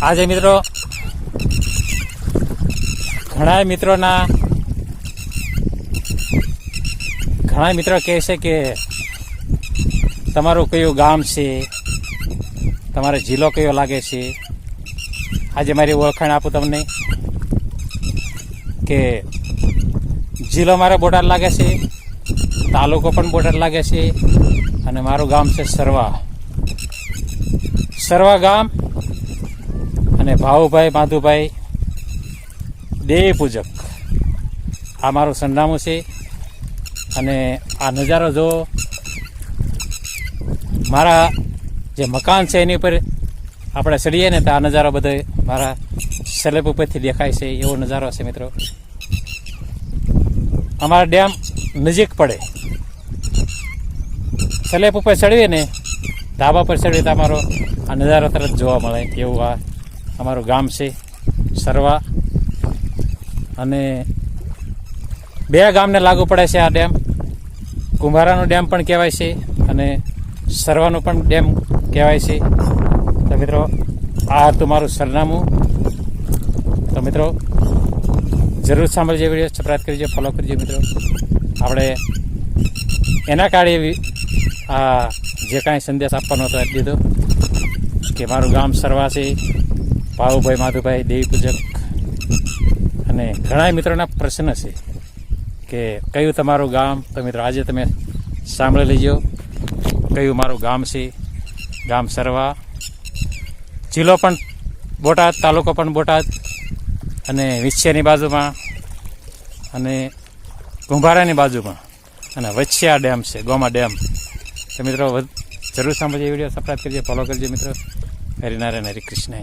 આજે મિત્રો ઘણા મિત્રો કહે છે કે તમારું કયું ગામ છે, તમારો જિલ્લો કયો લાગે છે. આજે મારી ઓળખાણ આપું તમને કે જિલ્લો મારે બોટાદ લાગે છે, તાલુકો પણ બોટાદ લાગે છે અને મારું ગામ છે સરવા ગામ. અને ભાવુભાઈ માધુભાઈ દેવી પૂજક આ મારું સરનામું છે. અને આ નજારો જો મારા જે મકાન છે એની ઉપર આપણે ચડીએ ને તો આ નજારો બધો મારા સ્લેબ ઉપરથી દેખાય છે એવો નજારો છે મિત્રો. અમારા ડેમ નજીક પડે, સ્લેબ ઉપર ચડીએ ને ધાબા પર ચડીએ તો અમારો આ નજારો તરત જોવા મળે એવું આ અમારું ગામ છે સરવા. અને બે ગામને લાગુ પડે છે આ ડેમ. કુંભારાનો ડેમ પણ કહેવાય છે અને સરવાનું પણ ડેમ કહેવાય છે. તો મિત્રો આ હતું મારું સરનામું. તો મિત્રો જરૂર સાંભળજો વિડીયો, સબસ્ક્રાઈબ કરજો, ફોલો કરજો મિત્રો. આપણે એના કારણે આ જે કાંઈ સંદેશ આપવાનો હતો આપી દીધો કે મારું ગામ સરવા છે, ભાવુભાઈ માધુભાઈ દેવી પૂજક. અને ઘણા મિત્રોના પ્રશ્ન છે કે કયું તમારું ગામ. તો મિત્રો આજે તમે સાંભળી લેજો કયું મારું ગામ છે. ગામ સરવા, જિલ્લો પણ બોટાદ, તાલુકો પણ બોટાદ અને વિછિયાની બાજુમાં અને કુંભારાની બાજુમાં અને વચ્ચે આ ડેમ છે ગોમા ડેમ. તો મિત્રો જરૂર સાંભળજો વિડીયો, સબસ્ક્રાઈબ કરજો, ફોલો કરજો મિત્રો. હરિનારાયણ, હરિ કૃષ્ણ.